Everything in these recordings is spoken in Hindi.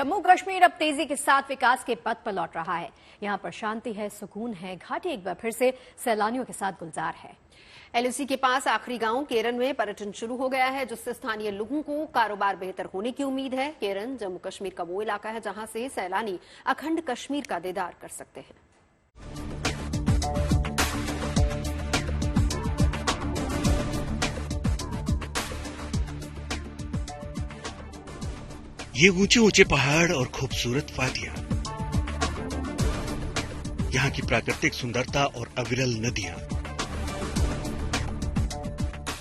जम्मू कश्मीर अब तेजी के साथ विकास के पथ पर लौट रहा है। यहाँ पर शांति है, सुकून है, घाटी एक बार फिर से सैलानियों के साथ गुलजार है। एलओसी के पास आखिरी गांव केरन में पर्यटन शुरू हो गया है, जिससे स्थानीय लोगों को कारोबार बेहतर होने की उम्मीद है। केरन जम्मू कश्मीर का वो इलाका है जहां से सैलानी अखंड कश्मीर का दीदार कर सकते हैं। ये ऊंचे ऊंचे पहाड़ और खूबसूरत वादियां, यहाँ की प्राकृतिक सुंदरता और अविरल नदियां,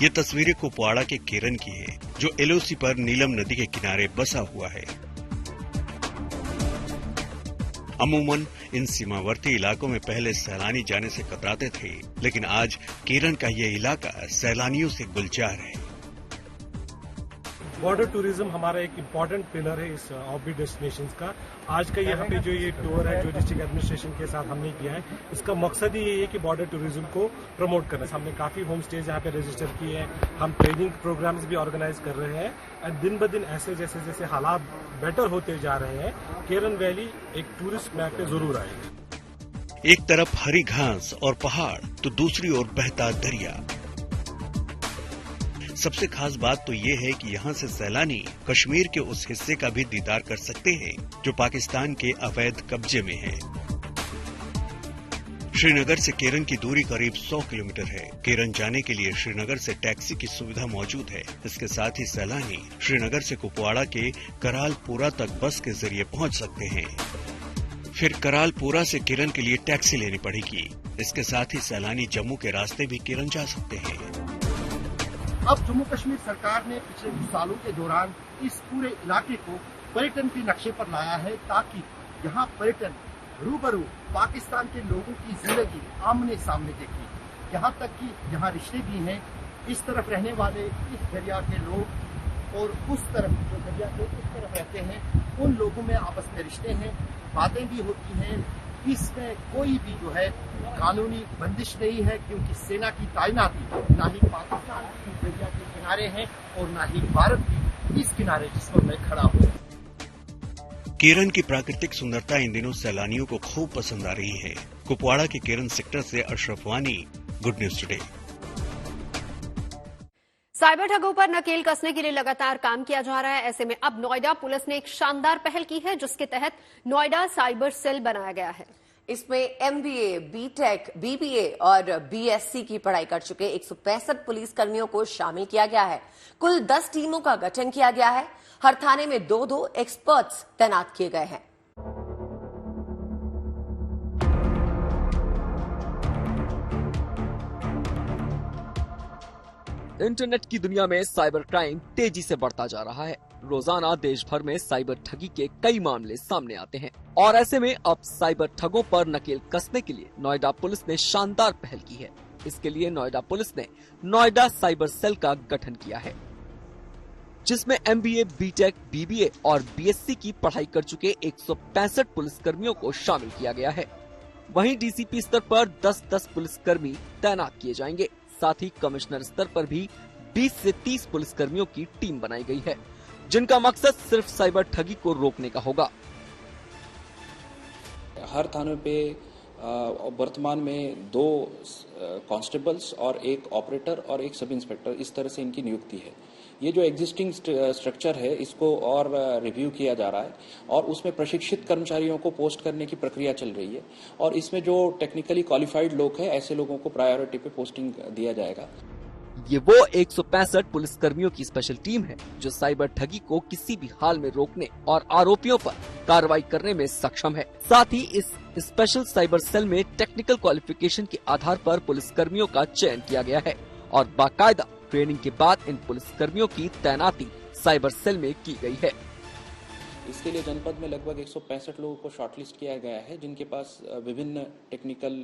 ये तस्वीरें कुपवाड़ा के केरन की है, जो एलओसी पर नीलम नदी के किनारे बसा हुआ है। अमूमन इन सीमावर्ती इलाकों में पहले सैलानी जाने से कतराते थे, लेकिन आज केरन का ये इलाका सैलानियों से गुलजार है। बॉर्डर टूरिज्म हमारा एक इम्पॉर्टेंट पिलर है इस ऑफबीट डेस्टिनेशंस का। आज का यहाँ पे जो ये टूर है जो डिस्ट्रिक्ट एडमिनिस्ट्रेशन के साथ हमने किया है, इसका मकसद ही यही है कि बॉर्डर टूरिज्म को प्रमोट करना। हमने काफी होम स्टेज यहाँ पे रजिस्टर किए हैं, हम ट्रेनिंग प्रोग्राम्स भी ऑर्गेनाइज कर रहे हैं और दिन ब दिन ऐसे जैसे जैसे हालात बेटर होते जा रहे हैं, केरन वैली एक टूरिस्ट मैप पे जरूर आएगी। एक तरफ हरी घास और पहाड़ तो दूसरी ओर बहता दरिया। सबसे खास बात तो ये है कि यहाँ से सैलानी कश्मीर के उस हिस्से का भी दीदार कर सकते हैं जो पाकिस्तान के अवैध कब्जे में है। श्रीनगर से केरन की दूरी करीब 100 किलोमीटर है। केरन जाने के लिए श्रीनगर से टैक्सी की सुविधा मौजूद है। इसके साथ ही सैलानी श्रीनगर से कुपवाड़ा के करालपुरा तक बस के जरिए पहुँच सकते हैं। फिर करालपुरा से केरन के लिए टैक्सी लेनी पड़ेगी। इसके साथ ही सैलानी जम्मू के रास्ते भी केरन जा सकते हैं। अब जम्मू कश्मीर सरकार ने पिछले कुछ सालों के दौरान इस पूरे इलाके को पर्यटन के नक्शे पर लाया है, ताकि यहाँ पर्यटन रूबरू पाकिस्तान के लोगों की जिंदगी आमने सामने देखे। यहाँ तक कि यहाँ रिश्ते भी हैं, इस तरफ रहने वाले इस दरिया के लोग और उस तरफ जो दरिया के उस तरफ रहते हैं, उन लोगों में आपस में रिश्ते हैं, बातें भी होती हैं। इसमें कोई भी जो है कानूनी बंदिश नहीं है, क्योंकि सेना की तैनाती ना ही पाकिस्तान की दरिया के किनारे है और ना ही भारत की इस किनारे जिस पर मैं खड़ा हूँ। केरन की प्राकृतिक सुंदरता इन दिनों सैलानियों को खूब पसंद आ रही है। कुपवाड़ा के केरन सेक्टर से अशरफ वानी, गुड न्यूज टुडे। साइबर ठगों पर नकेल कसने के लिए लगातार काम किया जा रहा है। ऐसे में अब नोएडा पुलिस ने एक शानदार पहल की है, जिसके तहत नोएडा साइबर सेल बनाया गया है। इसमें एमबीए, बीटेक, बीबीए और बीएससी की पढ़ाई कर चुके 165 पुलिस कर्मियों को शामिल किया गया है। कुल 10 टीमों का गठन किया गया है। हर थाने में 2-2 एक्सपर्ट्स तैनात किए गए हैं। इंटरनेट की दुनिया में साइबर क्राइम तेजी से बढ़ता जा रहा है। रोजाना देश भर में साइबर ठगी के कई मामले सामने आते हैं और ऐसे में अब साइबर ठगों पर नकेल कसने के लिए नोएडा पुलिस ने शानदार पहल की है। इसके लिए नोएडा पुलिस ने नोएडा साइबर सेल का गठन किया है, जिसमें एमबीए, बीटेक, बीबीए और बीएससी की पढ़ाई कर चुके 165 पुलिसकर्मियों को शामिल किया गया है। वहीं डीसीपी स्तर पर 10-10 पुलिसकर्मी तैनात किए जाएंगे। साथ ही कमिश्नर स्तर पर भी 20 से 30 पुलिसकर्मियों की टीम बनाई गई है, जिनका मकसद सिर्फ साइबर ठगी को रोकने का होगा। हर थाने पे वर्तमान में 2 कांस्टेबल्स और 1 ऑपरेटर और 1 सब इंस्पेक्टर, इस तरह से इनकी नियुक्ति है। ये जो एग्जिस्टिंग स्ट्रक्चर है, इसको और रिव्यू किया जा रहा है और उसमें प्रशिक्षित कर्मचारियों को पोस्ट करने की प्रक्रिया चल रही है और इसमें जो टेक्निकली क्वालिफाइड लोग हैं, ऐसे लोगों को प्रायोरिटी पे पोस्टिंग दिया जाएगा। ये वो 165 पुलिसकर्मियों की स्पेशल टीम है जो साइबर ठगी को किसी भी हाल में रोकने और आरोपियों पर कार्रवाई करने में सक्षम है। साथ ही इस स्पेशल साइबर सेल में टेक्निकल क्वालिफिकेशन के आधार पर पुलिसकर्मियों का चयन किया गया है और बाकायदा ट्रेनिंग के बाद इन पुलिसकर्मियों की तैनाती साइबर सेल में की गई है। इसके लिए जनपद में लगभग 165 लोगों को शॉर्टलिस्ट किया गया है, जिनके पास विभिन्न टेक्निकल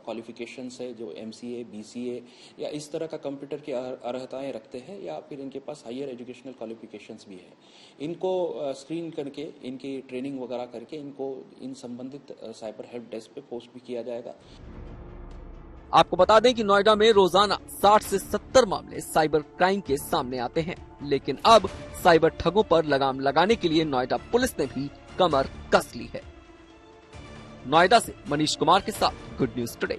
क्वालिफिकेशंस है, जो एमसीए, बीसीए या इस तरह का कंप्यूटर की अर्हताएं रखते हैं या फिर इनके पास हायर एजुकेशनल क्वालिफिकेशंस भी है। इनको स्क्रीन करके, इनकी ट्रेनिंग वगैरह करके इनको इन संबंधित साइबर हेल्प डेस्क पे पोस्ट भी किया जाएगा। आपको बता दें कि नोएडा में रोजाना 60 से 70 मामले साइबर क्राइम के सामने आते हैं, लेकिन अब साइबर ठगों पर लगाम लगाने के लिए नोएडा पुलिस ने भी कमर कस ली है। नोएडा से मनीष कुमार के साथ गुड न्यूज टुडे।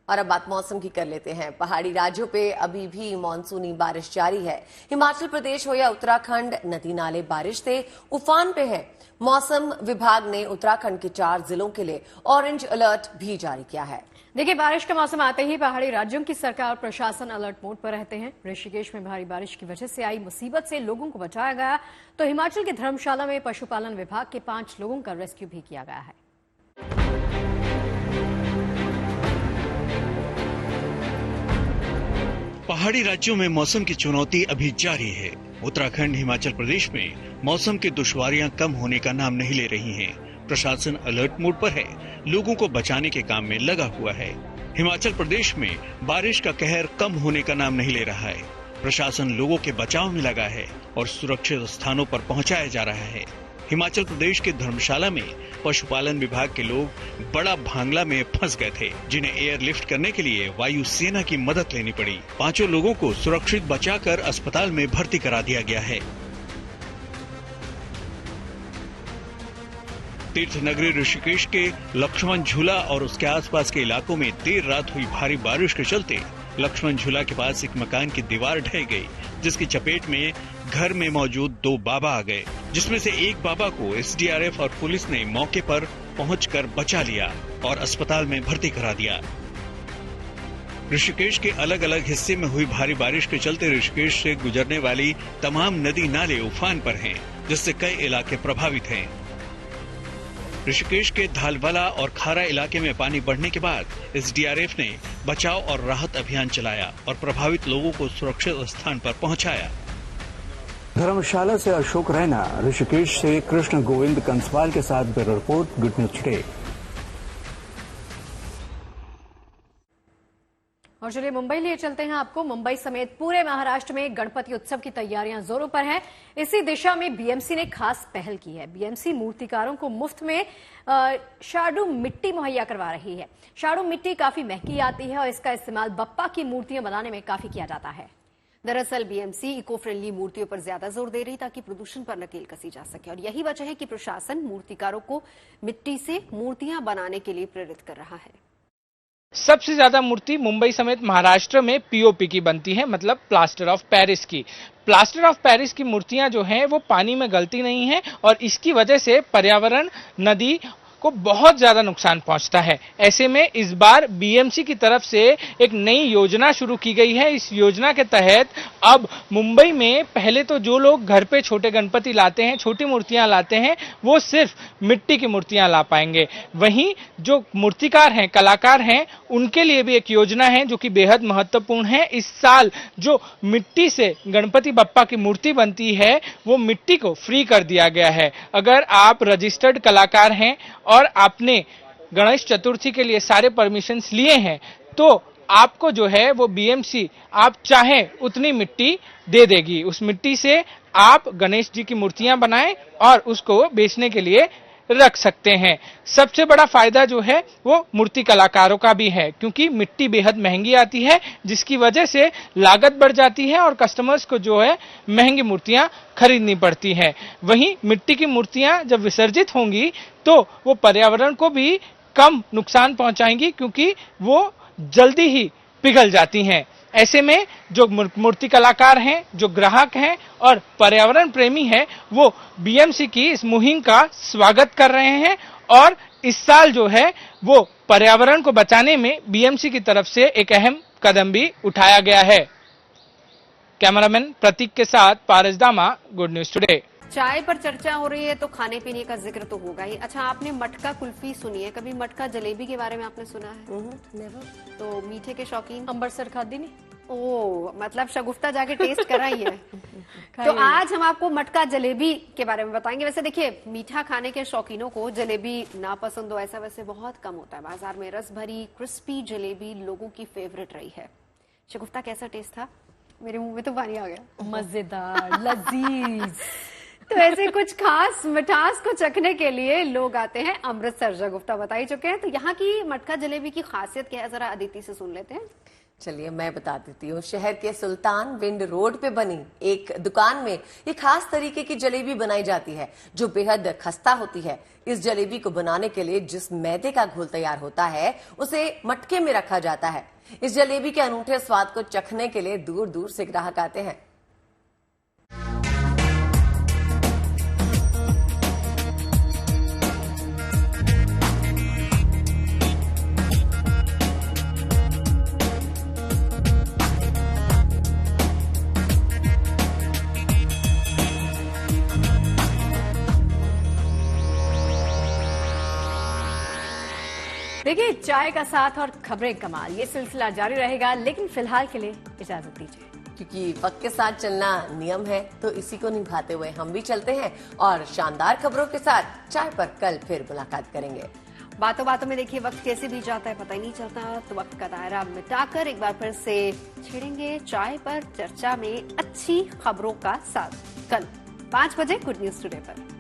और अब बात मौसम की कर लेते हैं। पहाड़ी राज्यों पे अभी भी मानसूनी बारिश जारी है। हिमाचल प्रदेश हो या उत्तराखंड, नदी नाले बारिश से उफान पे है। मौसम विभाग ने उत्तराखंड के 4 जिलों के लिए ऑरेंज अलर्ट भी जारी किया है। देखिए, बारिश का मौसम आते ही पहाड़ी राज्यों की सरकार और प्रशासन अलर्ट मोड पर रहते हैं। ऋषिकेश में भारी बारिश की वजह से आई मुसीबत से लोगों को बचाया गया, तो हिमाचल के धर्मशाला में पशुपालन विभाग के 5 लोगों का रेस्क्यू भी किया गया है। पहाड़ी राज्यों में मौसम की चुनौती अभी जारी है। उत्तराखंड, हिमाचल प्रदेश में मौसम की दुश्वारियां कम होने का नाम नहीं ले रही हैं। प्रशासन अलर्ट मोड पर है, लोगों को बचाने के काम में लगा हुआ है। हिमाचल प्रदेश में बारिश का कहर कम होने का नाम नहीं ले रहा है। प्रशासन लोगों के बचाव में लगा है और सुरक्षित स्थानों पर पहुंचाया जा रहा है। हिमाचल प्रदेश के धर्मशाला में पशुपालन विभाग के लोग बड़ा भांगला में फंस गए थे, जिन्हें एयरलिफ्ट करने के लिए वायु सेना की मदद लेनी पड़ी। 5 लोगों को सुरक्षित बचाकर अस्पताल में भर्ती करा दिया गया है। तीर्थ नगरी ऋषिकेश के लक्ष्मण झूला और उसके आसपास के इलाकों में देर रात हुई भारी बारिश के चलते लक्ष्मण झूला के पास एक मकान की दीवार ढह गई, जिसकी चपेट में घर में मौजूद 2 बाबा आ गए, जिसमें से एक बाबा को एसडीआरएफ और पुलिस ने मौके पर पहुंचकर बचा लिया और अस्पताल में भर्ती करा दिया। ऋषिकेश के अलग अलग हिस्से में हुई भारी बारिश के चलते ऋषिकेश से गुजरने वाली तमाम नदी नाले उफान पर हैं, जिससे कई इलाके प्रभावित हैं। ऋषिकेश के धालवाला और खारा इलाके में पानी बढ़ने के बाद एसडीआरएफ ने बचाव और राहत अभियान चलाया और प्रभावित लोगों को सुरक्षित स्थान पर पहुंचाया। धर्मशाला से अशोक रैना, ऋषिकेश से कृष्ण गोविंद कंसवाल के साथ bureau report, good news today. और चलिए मुंबई लिए चलते हैं आपको। मुंबई समेत पूरे महाराष्ट्र में गणपति उत्सव की तैयारियां जोरों पर हैं। इसी दिशा में बीएमसी ने खास पहल की है। बीएमसी मूर्तिकारों को मुफ्त में शाडू मिट्टी मुहैया करवा रही है। शाडू मिट्टी काफी महंगी आती है और इसका इस्तेमाल बप्पा की मूर्तियां बनाने में काफी किया जाता है। दरअसल बीएमसी इको फ्रेंडली मूर्तियों पर ज्यादा जोर दे रही ताकि प्रदूषण पर नकेल कसी जा सके, और यही वजह है कि प्रशासन मूर्तिकारों को मिट्टी से मूर्तियां बनाने के लिए प्रेरित कर रहा है। सबसे ज्यादा मूर्ति मुंबई समेत महाराष्ट्र में पीओपी की बनती है, मतलब प्लास्टर ऑफ पेरिस की। प्लास्टर ऑफ पेरिस की मूर्तियां जो हैं वो पानी में गलती नहीं है और इसकी वजह से पर्यावरण, नदी को बहुत ज्यादा नुकसान पहुंचता है। ऐसे में इस बार बीएमसी की तरफ से एक नई योजना शुरू की गई है। इस योजना के तहत अब मुंबई में पहले तो जो लोग घर पे छोटे गणपति लाते हैं, छोटी मूर्तियां लाते हैं, वो सिर्फ मिट्टी की मूर्तियां ला पाएंगे। वहीं जो मूर्तिकार हैं, कलाकार हैं, उनके लिए भी एक योजना है जो कि बेहद महत्वपूर्ण है। इस साल जो मिट्टी से गणपति बप्पा की मूर्ति बनती है वो मिट्टी को फ्री कर दिया गया है। अगर आप रजिस्टर्ड कलाकार हैं और आपने गणेश चतुर्थी के लिए सारे परमिशंस लिए हैं तो आपको जो है वो बीएमसी आप चाहे उतनी मिट्टी दे देगी। उस मिट्टी से आप गणेश जी की मूर्तियां बनाएं और उसको बेचने के लिए रख सकते हैं। सबसे बड़ा फायदा जो है वो मूर्ति कलाकारों का भी है, क्योंकि मिट्टी बेहद महंगी आती है, जिसकी वजह से लागत बढ़ जाती है और कस्टमर्स को जो है महंगी मूर्तियां खरीदनी पड़ती हैं। वहीं मिट्टी की मूर्तियां जब विसर्जित होंगी तो वो पर्यावरण को भी कम नुकसान पहुंचाएंगी, क्योंकि वो जल्दी ही पिघल जाती हैं। ऐसे में जो मूर्ति कलाकार हैं, जो ग्राहक हैं और पर्यावरण प्रेमी हैं, वो बीएमसी की इस मुहिम का स्वागत कर रहे हैं और इस साल जो है वो पर्यावरण को बचाने में बीएमसी की तरफ से एक अहम कदम भी उठाया गया है। कैमरामैन प्रतीक के साथ पारस दामा, गुड न्यूज टुडे। चाय पर चर्चा हो रही है तो खाने पीने का जिक्र तो होगा ही। अच्छा, आपने मटका कुल्फी सुनी है कभी? मटका जलेबी के बारे में आपने सुना है? नेवर। तो मीठे के शौकीन? अम्बरसर खादी नहीं? ओ, मतलब शगुफ्ता जाके टेस्ट कराई है। तो आज हम आपको मटका जलेबी के बारे में बताएंगे। वैसे देखिए, मीठा खाने के शौकीनों को जलेबी ना पसंद हो ऐसा वैसे बहुत कम होता है। बाजार में रस भरी क्रिस्पी जलेबी लोगों की फेवरेट रही है। शगुफ्ता, कैसा टेस्ट था? मेरे मुंह में तो पानी आ गया। मजेदार, लजीज। तो ऐसे कुछ खास मिठास को चखने के लिए लोग आते हैं अमृतसर। शगुफ्ता बता ही चुके हैं। तो यहाँ की मटका जलेबी की खासियत क्या है, जरा अदिति से सुन लेते हैं। चलिए मैं बता देती हूँ। शहर के सुल्तान विंड रोड पे बनी एक दुकान में ये खास तरीके की जलेबी बनाई जाती है जो बेहद खस्ता होती है। इस जलेबी को बनाने के लिए जिस मैदे का घोल तैयार होता है उसे मटके में रखा जाता है। इस जलेबी के अनूठे स्वाद को चखने के लिए दूर दूर से ग्राहक आते हैं। देखिए, चाय का साथ और खबरें कमाल, ये सिलसिला जारी रहेगा, लेकिन फिलहाल के लिए इजाजत दीजिए, क्योंकि वक्त के साथ चलना नियम है, तो इसी को निभाते हुए हम भी चलते हैं और शानदार खबरों के साथ चाय पर कल फिर मुलाकात करेंगे। बातों बातों में देखिए वक्त कैसे भी जाता है पता ही नहीं चलता, तो वक्त का दायरा मिटाकर एक बार फिर से छेड़ेंगे चाय पर चर्चा में अच्छी खबरों का साथ कल 5 बजे गुड न्यूज टुडे पर।